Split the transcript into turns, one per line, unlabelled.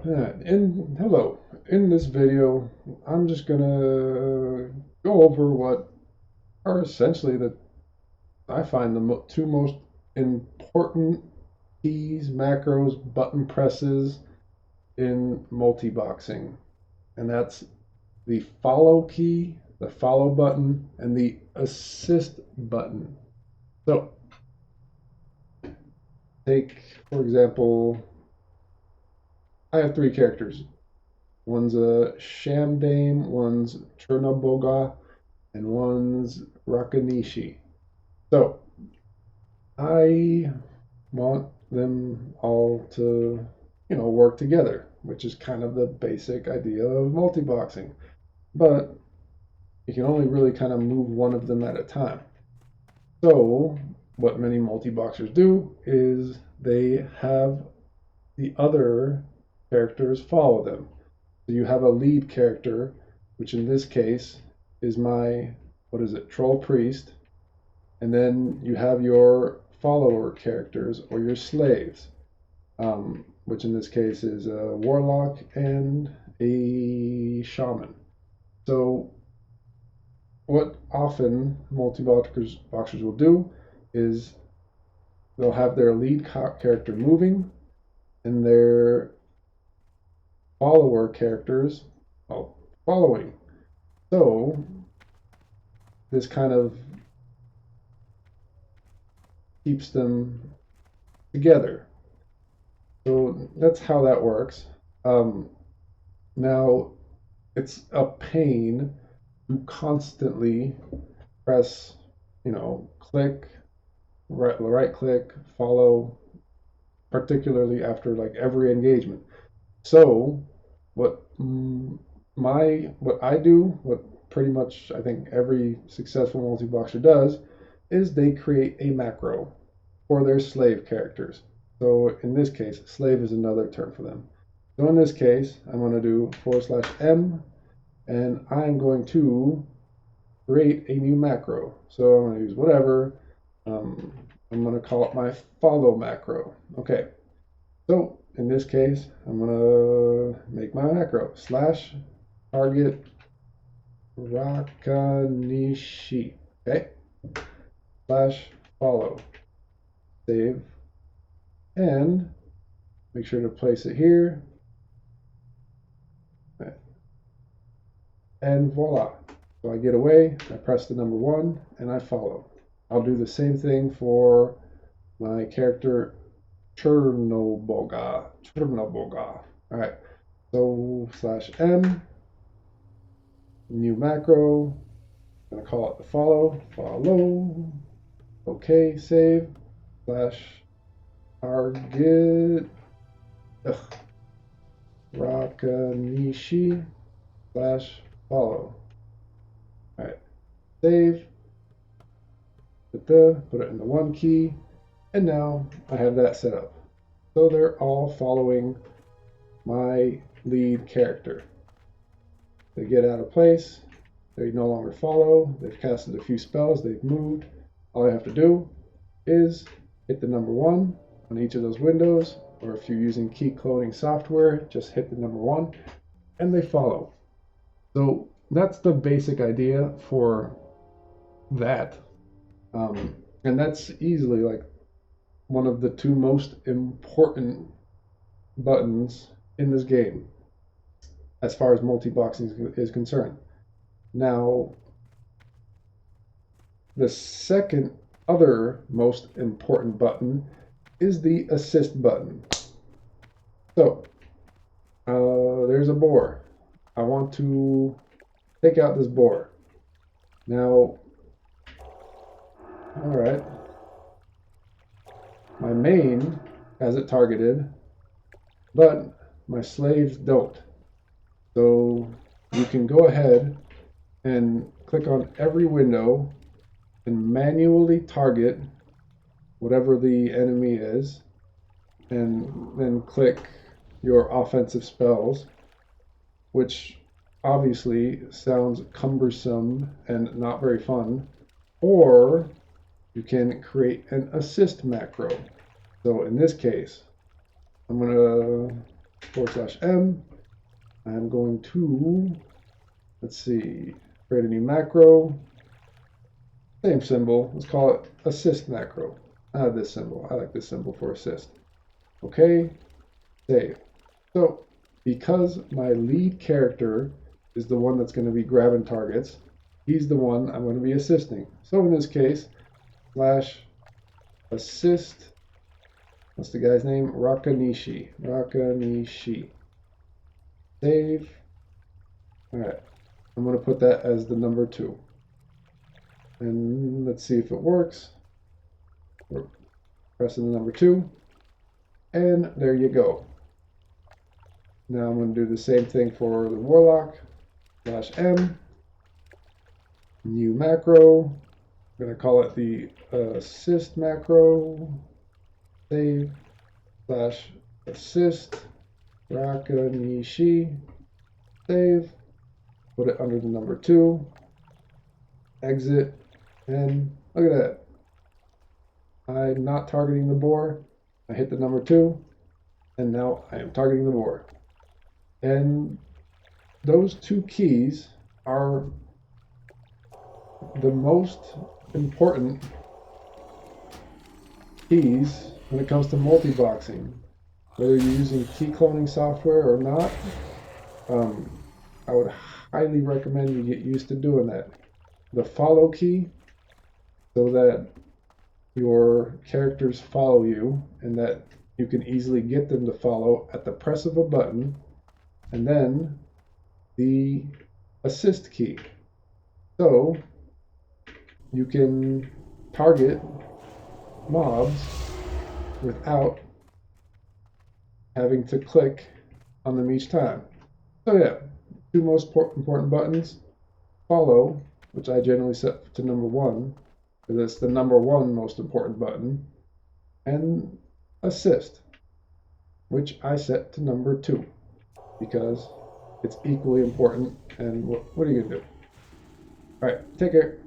Hello. In this video, I'm just gonna go over what are essentially the I find the two most important keys, macros, button presses in multi-boxing, and that's the follow key, the follow button, and the assist button. So, take for example, I have three characters. One's a Shamdame, one's Chernoboga, and one's Rakanishi. So I want them all to, work together, which is kind of the basic idea of multi-boxing. But you can only really kind of move one of them at a time. So what many multi-boxers do is they have the other characters follow them. So you have a lead character, which in this case is my, Troll Priest. And then you have your follower characters or your slaves, which in this case is a warlock and a shaman. So what often multi-boxers will do is they'll have their lead character moving and their follower characters following. So this kind of keeps them together. So that's how that works. Now, it's a pain to constantly press, click, right click, follow, particularly after like every engagement. So what I do, what pretty much I think every successful multi-boxer does, is they create a macro for their slave characters. So in this case, slave is another term for them. So in this case, I'm going to do /m, and I'm going to create a new macro. So I'm going to use whatever. I'm going to call it my follow macro. Okay. So in this case, I'm going to make my macro /target Rakanishi. Okay. /follow. Save. And make sure to place it here. And voila. So I get away, I press the number 1, and I follow. I'll do the same thing for my character Chernoboga. All right. So /m, new macro. I'm gonna call it the follow. Okay, save. /target Rakanishi /follow. All right, save. Put it in the 1 key, and now I have that set up. So they're all following my lead character. They get out of place. They no longer follow. They've casted a few spells. They've moved. All I have to do is hit the number 1 on each of those windows, or if you're using key cloning software, just hit the number 1, and they follow. So that's the basic idea for that. And that's easily like one of the two most important buttons in this game as far as multi-boxing is concerned. Now, the second other most important button is the assist button. So there's a boar. I want to take out this boar. Now, all right, my main has it targeted, but my slaves don't. So you can go ahead and click on every window and manually target whatever the enemy is, and then click your offensive spells, which obviously sounds cumbersome and not very fun. Or you can create an assist macro. So in this case, I'm going to /m. I'm going to, let's see, create a new macro. Same symbol. Let's call it assist macro. This symbol. I like this symbol for assist. Okay, save. So because my lead character is the one that's going to be grabbing targets, he's the one I'm going to be assisting. So in this case, /assist, what's the guy's name? Rakanishi. Save. All right, I'm going to put that as the number 2. And let's see if it works. We're pressing the number 2. And there you go. Now I'm going to do the same thing for the Warlock. /m. New macro. I'm going to call it the assist macro. Save. /assist. Rakanishi. Save. Put it under the number 2. Exit. And look at that. I'm not targeting the boar. I hit the number 2. And now I am targeting the boar. And those 2 keys are the most important keys when it comes to multiboxing. Whether you're using key cloning software or not, I would highly recommend you get used to doing that. The follow key, so that your characters follow you and that you can easily get them to follow at the press of a button. And then the assist key, so you can target mobs without having to click on them each time. So yeah, 2 most important buttons: follow, which I generally set to number 1 because it's the number 1 most important button, and assist, which I set to number 2 because it's equally important. And what are you gonna do? All right, take care.